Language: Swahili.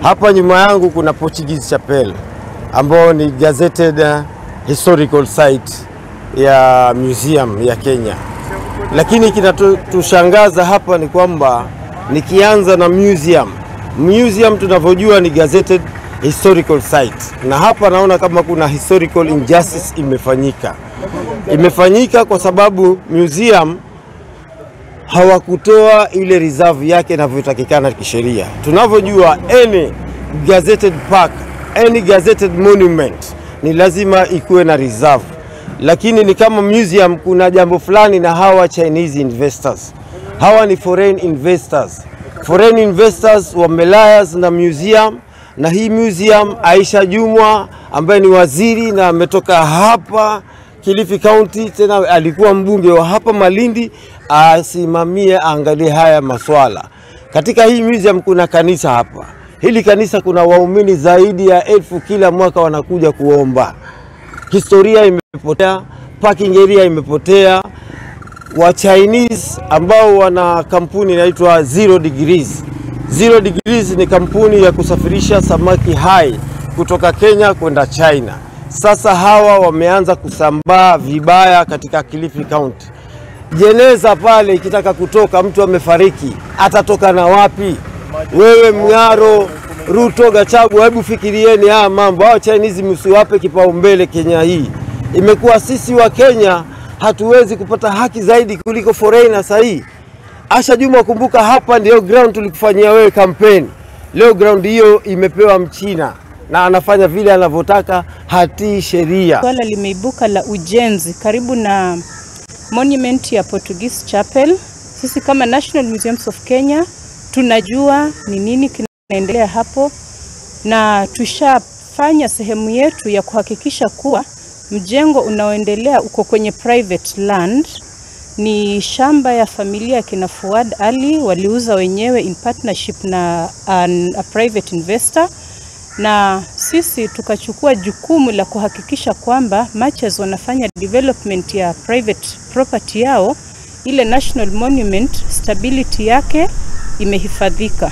Hapa nyuma yangu kuna Portugese Chapel ambao ni gazetted historical site ya museum ya Kenya. Lakini kinatushangaza hapa ni kwamba nikianza na museum tunavyojua ni gazetted historical site, na hapa naona kama kuna historical injustice imefanyika kwa sababu museum hawakutoa ile reserve yake inavyotakikana kisheria. Tunavyojua any gazetted park, any gazetted monument ni lazima ikuwe na reserve. Lakini ni kama museum kuna jambo fulani na hawa Chinese investors. Hawa ni foreign investors. Foreign investors wamelias na museum, na hii museum Aisha Jumwa ambaye ni waziri na ametoka hapa Kilifi County, tena alikuwa mbunge wa hapa Malindi, asimamie angalie haya maswala. Katika hii museum kuna kanisa hapa. Hili kanisa kuna waumini zaidi ya 1000 kila mwaka wanakuja kuomba. Historia imepotea, parking area imepotea. Wa Chinese ambao wana kampuni inaitwa 0 Degrees. 0 Degrees ni kampuni ya kusafirisha samaki hai kutoka Kenya kwenda China. Sasa hawa wameanza kusambaa vibaya katika Kilifi County. Jeneza pale ikitaka kutoka, mtu amefariki, atatoka na wapi? Wewe Mng'aro, Ruto, Gachagua, hebu fikirieni haya mambo. Hao Chinese msiwape kipaumbele Kenya hii. Imekuwa sisi wa Kenya hatuwezi kupata haki zaidi kuliko foreigners hii. Aisha Jumwa, kumbuka hapa ndio ground tulikufanyia wewe campaign. Leo ground hiyo imepewa Mchina na anafanya vile anavyotaka, hatii sheria. Swala limeibuka la ujenzi karibu na monument ya Portugese Chapel. Sisi kama National Museums of Kenya tunajua ni nini kinaendelea hapo, na tushafanya sehemu yetu ya kuhakikisha kuwa mjengo unaoendelea uko kwenye private land. Ni shamba ya familia kina Fuad Ali, waliuza wenyewe in partnership na a private investor, na sisi tukachukua jukumu la kuhakikisha kwamba matches wanafanya development ya private property yao, ile national monument stability yake imehifadhika.